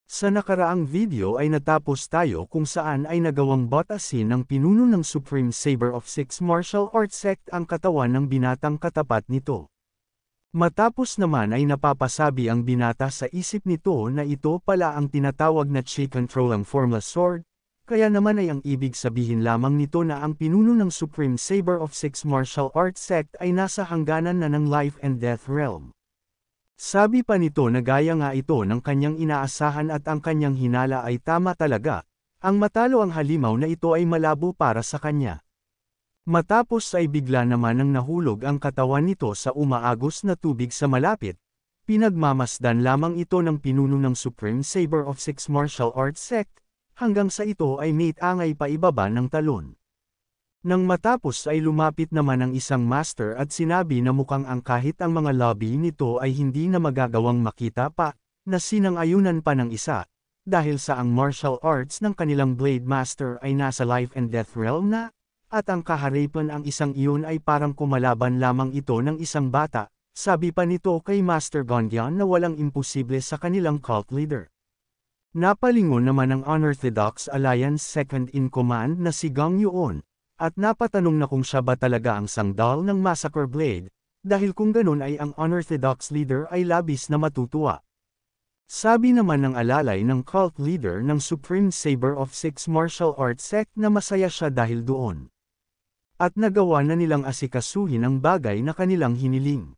Sa nakaraang video ay natapos tayo kung saan ay nagawang batasin ng pinuno ng Supreme Saber of Six Martial Arts Sect ang katawan ng binatang katapat nito. Matapos naman ay napapasabi ang binata sa isip nito na ito pala ang tinatawag na Chi Control ang Formless Sword, kaya naman ay ang ibig sabihin lamang nito na ang pinuno ng Supreme Saber of Six Martial Arts Sect ay nasa hangganan na ng Life and Death Realm. Sabi pa nito na gaya nga ito ng kanyang inaasahan at ang kanyang hinala ay tama talaga, ang matalo ang halimaw na ito ay malabo para sa kanya. Matapos ay bigla naman nang nahulog ang katawan nito sa umaagos na tubig sa malapit, pinagmamasdan lamang ito ng pinuno ng Supreme Saber of Six Martial Arts Sect, hanggang sa ito ay mait-angay pa ibaba ng talon. Nang matapos ay lumapit naman ang isang master at sinabi na mukhang ang kahit ang mga lobby nito ay hindi na magagawang makita pa, na sinang-ayunan pa ng isa, dahil sa ang martial arts ng kanilang Blade Master ay nasa life and death realm na, at ang kaharipan ang isang iyon ay parang kumalaban lamang ito ng isang bata, sabi pa nito kay Master Gondian na walang imposible sa kanilang cult leader. Napalingon naman ang Unorthodox Alliance Second in Command na si Gang Yuon, at napatanong na kung siya ba talaga ang sangdal ng Massacre Blade, dahil kung ganun ay ang Unorthodox leader ay labis na matutuwa. Sabi naman ng alalay ng cult leader ng Supreme Saber of Six Martial Arts Sect na masaya siya dahil doon. At nagawa na nilang asikasuhin ang bagay na kanilang hiniling.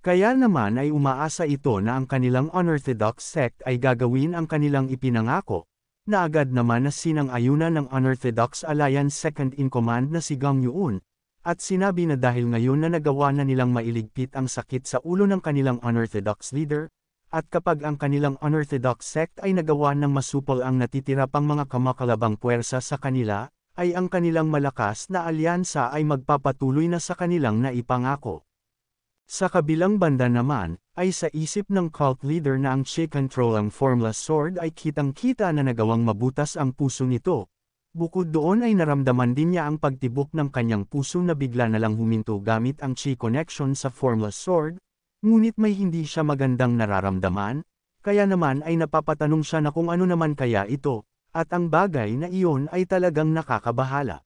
Kaya naman ay umaasa ito na ang kanilang Unorthodox Sect ay gagawin ang kanilang ipinangako, na agad naman na sinang-ayunan ng Unorthodox Alliance Second in Command na si Gang Yuon, at sinabi na dahil ngayon na nagawa na nilang mailigpit ang sakit sa ulo ng kanilang Unorthodox leader, at kapag ang kanilang Unorthodox Sect ay nagawa ng masupol ang natitira pang mga kamakalabang puwersa sa kanila, ay ang kanilang malakas na alyansa ay magpapatuloy na sa kanilang naipangako. Sa kabilang banda naman, ay sa isip ng cult leader na ang Chi Control ang Formless Sword ay kitang-kita na nagawang mabutas ang puso nito. Bukod doon ay naramdaman din niya ang pagtibok ng kanyang puso na bigla na lang huminto gamit ang Chi Connection sa Formless Sword, ngunit may hindi siya magandang nararamdaman, kaya naman ay napapatanong siya na kung ano naman kaya ito, at ang bagay na iyon ay talagang nakakabahala.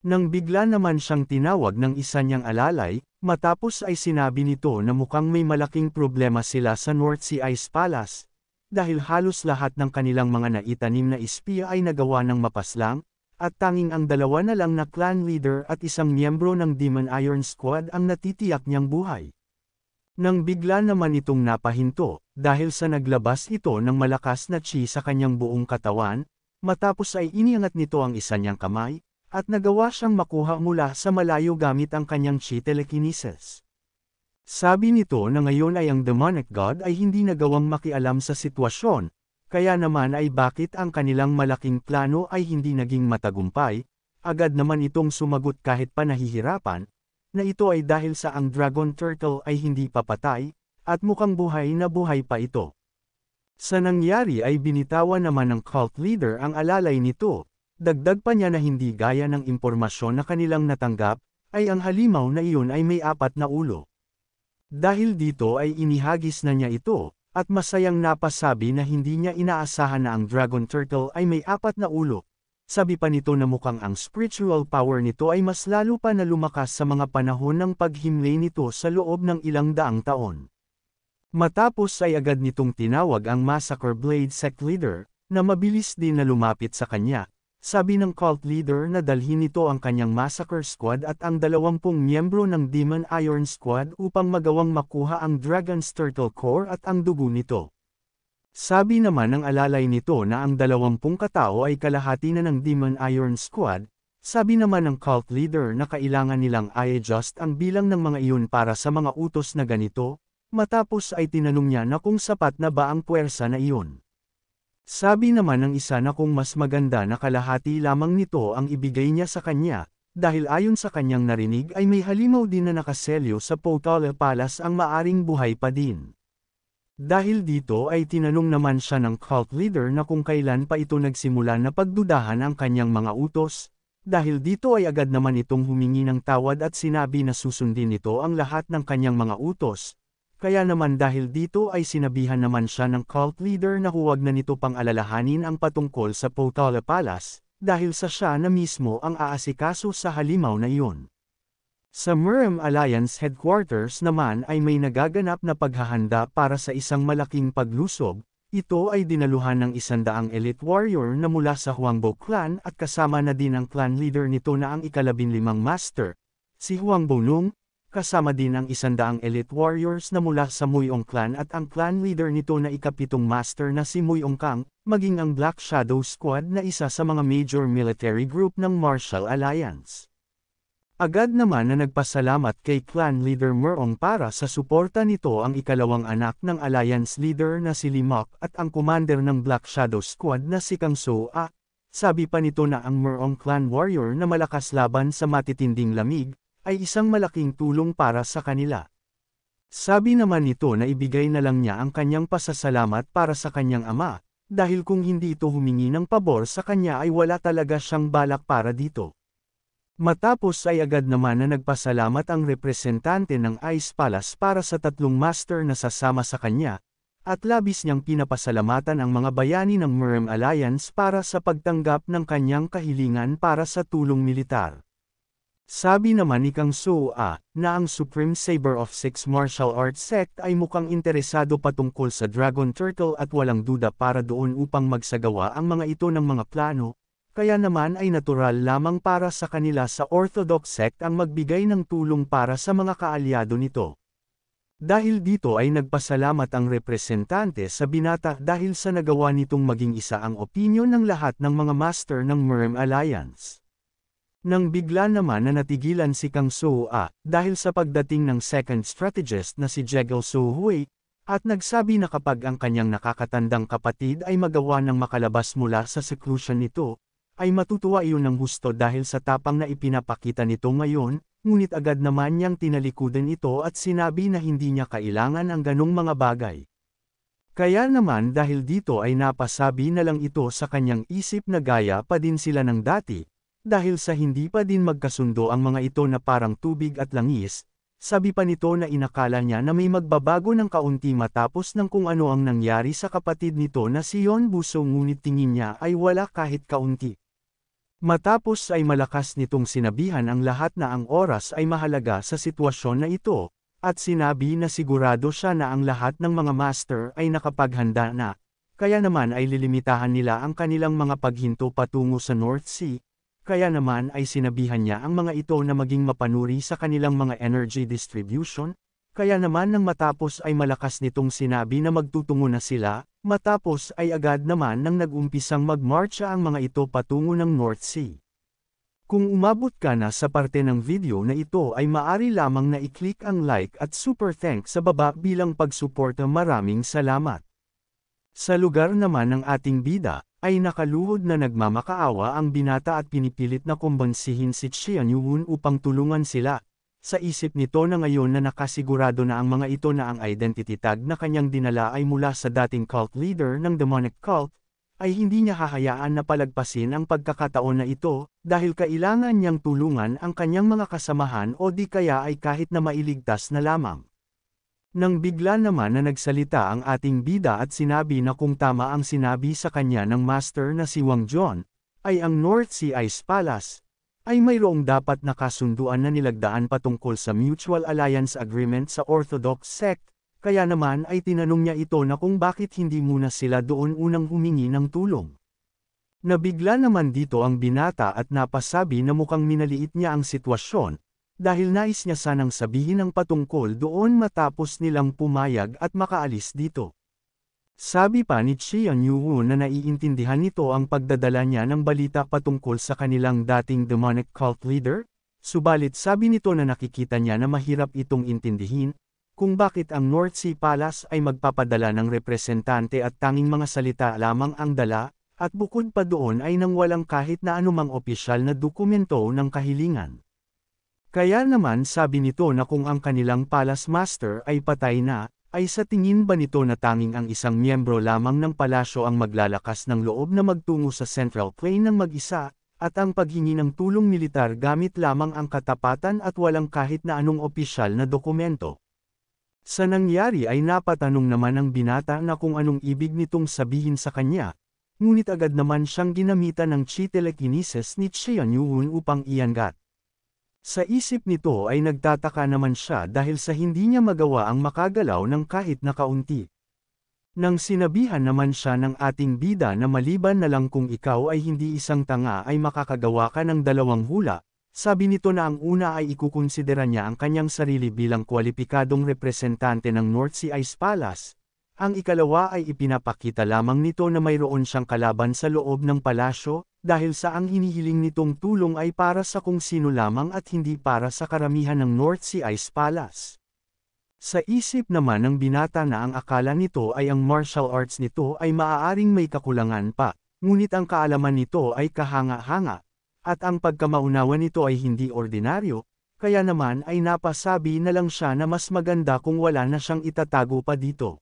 Nang bigla naman siyang tinawag ng isa niyang alalay, matapos ay sinabi nito na mukhang may malaking problema sila sa North Sea Ice Palace, dahil halos lahat ng kanilang mga naitanim na espiya ay nagawa ng mapaslang, at tanging ang dalawa na lang na clan leader at isang miyembro ng Demon Iron Squad ang natitiyak niyang buhay. Nang bigla naman itong napahinto, dahil sa naglabas ito ng malakas na chi sa kanyang buong katawan, matapos ay iniangat nito ang isa niyang kamay, at nagawa siyang makuha mula sa malayo gamit ang kanyang chi telekinesis. Sabi nito na ngayon ay ang demonic god ay hindi nagawang makialam sa sitwasyon, kaya naman ay bakit ang kanilang malaking plano ay hindi naging matagumpay, agad naman itong sumagot kahit pa nahihirapan, na ito ay dahil sa ang dragon turtle ay hindi papatay, at mukhang buhay na buhay pa ito. Sa nangyari ay binitawan naman ng cult leader ang alalay nito. Dagdag pa niya na hindi gaya ng impormasyon na kanilang natanggap, ay ang halimaw na iyon ay may 4 na ulo. Dahil dito ay inihagis na niya ito, at masayang napasabi na hindi niya inaasahan na ang dragon turtle ay may 4 na ulo. Sabi pa nito na mukhang ang spiritual power nito ay mas lalo pa na lumakas sa mga panahon ng paghimlay nito sa loob ng ilang daang taon. Matapos ay agad nitong tinawag ang Massacre Blade Sect leader, na mabilis din na lumapit sa kanya. Sabi ng cult leader na dalhin nito ang kanyang Massacre Squad at ang 20 miyembro ng Demon Iron Squad upang magawang makuha ang Dragon's Turtle Core at ang dugo nito. Sabi naman ng alalay nito na ang 20 katao ay kalahati na ng Demon Iron Squad, sabi naman ng cult leader na kailangan nilang i-adjust ang bilang ng mga iyon para sa mga utos na ganito, matapos ay tinanong niya na kung sapat na ba ang puwersa na iyon. Sabi naman ng isa na kung mas maganda na kalahati lamang nito ang ibigay niya sa kanya, dahil ayon sa kanyang narinig ay may halimaw din na nakaselyo sa Potala Palace ang maaring buhay pa din. Dahil dito ay tinanong naman siya ng cult leader na kung kailan pa ito nagsimula na pagdudahan ang kanyang mga utos, dahil dito ay agad naman itong humingi ng tawad at sinabi na susundin nito ang lahat ng kanyang mga utos, kaya naman dahil dito ay sinabihan naman siya ng cult leader na huwag na nito pang alalahanin ang patungkol sa Potala Palace, dahil sa siya na mismo ang aasikaso sa halimaw na iyon. Sa Murem Alliance Headquarters naman ay may nagaganap na paghahanda para sa isang malaking paglusob. Ito ay dinaluhan ng 100 elite warrior na mula sa Huangbo clan at kasama na din ang clan leader nito na ang ika-15 master, si Huangbo Nung, kasama din ang 100 elite warriors na mula sa Muiong clan at ang clan leader nito na ika-7 master na si Muiong Kang, maging ang Black Shadow Squad na isa sa mga major military group ng Martial Alliance. Agad naman na nagpasalamat kay clan leader Murong para sa suporta nito ang ikalawang anak ng alliance leader na si Limok at ang commander ng Black Shadow Squad na si Kang So-a. Sabi pa nito na ang Murong clan warrior na malakas laban sa matitinding lamig, ay isang malaking tulong para sa kanila. Sabi naman nito na ibigay na lang niya ang kanyang pasasalamat para sa kanyang ama, dahil kung hindi ito humingi ng pabor sa kanya ay wala talaga siyang balak para dito. Matapos ay agad naman na nagpasalamat ang representante ng Ice Palace para sa 3 master na sasama sa kanya, at labis niyang pinapasalamatan ang mga bayani ng Murem Alliance para sa pagtanggap ng kanyang kahilingan para sa tulong militar. Sabi naman ni Kang So-a, na ang Supreme Saber of Six Martial Arts Sect ay mukhang interesado patungkol sa Dragon Turtle at walang duda para doon upang magsagawa ang mga ito ng mga plano. Kaya naman ay natural lamang para sa kanila sa Orthodox sect ang magbigay ng tulong para sa mga kaalyado nito. Dahil dito ay nagpasalamat ang representante sa binata dahil sa nagawa nitong maging isa ang opinyon ng lahat ng mga master ng Murem Alliance. Nang bigla naman na natigilan si Kang So-a dahil sa pagdating ng second strategist na si Jegel So-hui, at nagsabi na kapag ang kanyang nakakatandang kapatid ay magawa ng makalabas mula sa seclusion nito, ay matutuwa iyon ng husto dahil sa tapang na ipinapakita nito ngayon, ngunit agad naman niyang tinalikudan ito at sinabi na hindi niya kailangan ang ganong mga bagay. Kaya naman dahil dito ay napasabi na lang ito sa kanyang isip na gaya pa din sila ng dati, dahil sa hindi pa din magkasundo ang mga ito na parang tubig at langis, sabi pa nito na inakala niya na may magbabago ng kaunti matapos ng kung ano ang nangyari sa kapatid nito na si Yon Buso ngunit tingin niya ay wala kahit kaunti. Matapos ay malakas nitong sinabihan ang lahat na ang oras ay mahalaga sa sitwasyon na ito, at sinabi na sigurado siya na ang lahat ng mga master ay nakapaghanda na, kaya naman ay lilimitahan nila ang kanilang mga paghinto patungo sa North Sea, kaya naman ay sinabihan niya ang mga ito na maging mapanuri sa kanilang mga energy distribution, kaya naman nang matapos ay malakas nitong sinabi na magtutungo na sila. Matapos ay agad naman nang nag-umpisang magmarcha ang mga ito patungo ng North Sea. Kung umabot ka na sa parte ng video na ito ay maari lamang na i-click ang like at super thanks sa baba bilang pagsuporta. Maraming salamat. Sa lugar naman ng ating bida, ay nakaluhod na nagmamakaawa ang binata at pinipilit na kumbansihin si Xian Yuhun upang tulungan sila. Sa isip nito na ngayon na nakasigurado na ang mga ito na ang identity tag na kanyang dinala ay mula sa dating cult leader ng demonic cult, ay hindi niya hahayaan na palagpasin ang pagkakataon na ito, dahil kailangan niyang tulungan ang kanyang mga kasamahan o di kaya ay kahit na mailigtas na lamang. Nang bigla naman na nagsalita ang ating bida at sinabi na kung tama ang sinabi sa kanya ng master na si Wang John, ay ang North Sea Ice Palace, ay mayroong dapat nakasunduan na nilagdaan patungkol sa Mutual Alliance Agreement sa Orthodox sect, kaya naman ay tinanong niya ito na kung bakit hindi muna sila doon unang humingi ng tulong. Nabigla naman dito ang binata at napasabi na mukhang minaliit niya ang sitwasyon, dahil nais niya sanang sabihin ang patungkol doon matapos nilang pumayag at makaalis dito. Sabi pa ni Xian Yuhun na naiintindihan nito ang pagdadala niya ng balita patungkol sa kanilang dating demonic cult leader, subalit sabi nito na nakikita niya na mahirap itong intindihin, kung bakit ang North Sea Palace ay magpapadala ng representante at tanging mga salita lamang ang dala, at bukod pa doon ay nang walang kahit na anumang opisyal na dokumento ng kahilingan. Kaya naman sabi nito na kung ang kanilang Palace Master ay patay na, ay sa tingin ba nito na tanging ang isang miyembro lamang ng palasyo ang maglalakas ng loob na magtungo sa Central Plain ng mag-isa, at ang paghingi ng tulong militar gamit lamang ang katapatan at walang kahit na anong opisyal na dokumento. Sa nangyari ay napatanong naman ng binata na kung anong ibig nitong sabihin sa kanya, ngunit agad naman siyang ginamitan ng chi telekinesis ni Xian Yuhun upang iangat. Sa isip nito ay nagtataka naman siya dahil sa hindi niya magawa ang makagalaw ng kahit na kaunti. Nang sinabihan naman siya ng ating bida na maliban na lang kung ikaw ay hindi isang tanga ay makakagawa ka ng dalawang hula, sabi nito na ang una ay ikukonsidera niya ang kanyang sarili bilang kwalipikadong representante ng North Sea Ice Palace. Ang ikalawa ay ipinapakita lamang nito na mayroon siyang kalaban sa loob ng palasyo, dahil sa ang hinihiling nitong tulong ay para sa kung sino lamang at hindi para sa karamihan ng North Sea Ice Palace. Sa isip naman ng binata na ang akala nito ay ang martial arts nito ay maaaring may kakulangan pa, ngunit ang kaalaman nito ay kahanga-hanga. At ang pagkamaunawa nito ay hindi ordinaryo, kaya naman ay napasabi na lang siya na mas maganda kung wala na siyang itatago pa dito.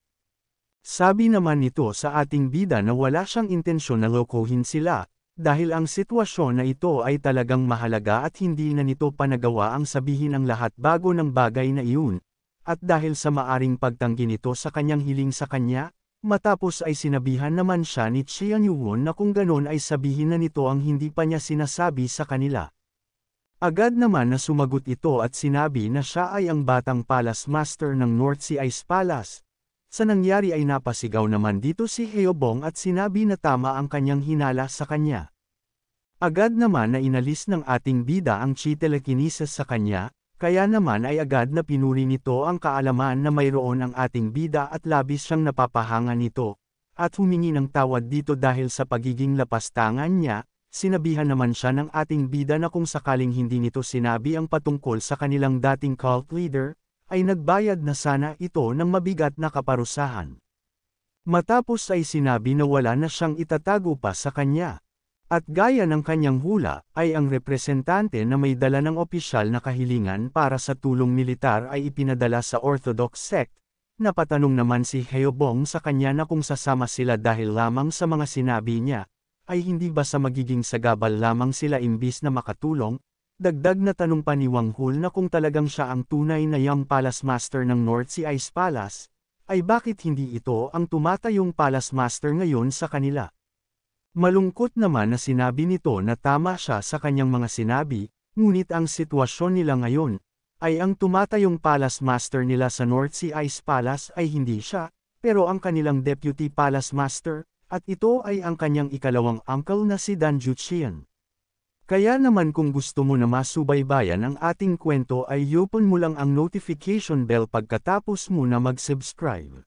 Sabi naman nito sa ating bida na wala siyang intensyon na lokohin sila, dahil ang sitwasyon na ito ay talagang mahalaga at hindi na nito panagawa ang sabihin ang lahat bago ng bagay na iyon, at dahil sa maaring pagtanggi nito sa kanyang hiling sa kanya, matapos ay sinabihan naman siya ni Xian Yuhun na kung ganon ay sabihin na nito ang hindi pa niya sinasabi sa kanila. Agad naman na sumagot ito at sinabi na siya ay ang batang Palace Master ng North Sea Ice Palace. Sa nangyari ay napasigaw naman dito si Heobong at sinabi na tama ang kanyang hinala sa kanya. Agad naman na inalis ng ating bida ang chi telekinesis sa kanya, kaya naman ay agad na pinuri nito ang kaalaman na mayroon ang ating bida at labis siyang napapahanga nito, at humingi ng tawad dito dahil sa pagiging lapastangan niya. Sinabihan naman siya ng ating bida na kung sakaling hindi nito sinabi ang patungkol sa kanilang dating cult leader, ay nagbayad na sana ito ng mabigat na kaparusahan. Matapos ay sinabi na wala na siyang itatago pa sa kanya. At gaya ng kanyang hula, ay ang representante na may dala ng opisyal na kahilingan para sa tulong militar ay ipinadala sa Orthodox sect. Napatanong naman si Heobong sa kanya na kung sasama sila dahil lamang sa mga sinabi niya, ay hindi ba sa magiging sagabal lamang sila imbis na makatulong? Dagdag na tanong pa ni Wang Hul na kung talagang siya ang tunay na Young Palace Master ng North Sea Ice Palace, ay bakit hindi ito ang tumatayong Palace Master ngayon sa kanila? Malungkot naman na sinabi nito na tama siya sa kanyang mga sinabi, ngunit ang sitwasyon nila ngayon, ay ang tumatayong Palace Master nila sa North Sea Ice Palace ay hindi siya, pero ang kanilang Deputy Palace Master, at ito ay ang kanyang ikalawang uncle na si Dan Juqian. Kaya naman kung gusto mo na masubaybayan ang ating kwento ay i-open mo lang ang notification bell pagkatapos mo na mag-subscribe.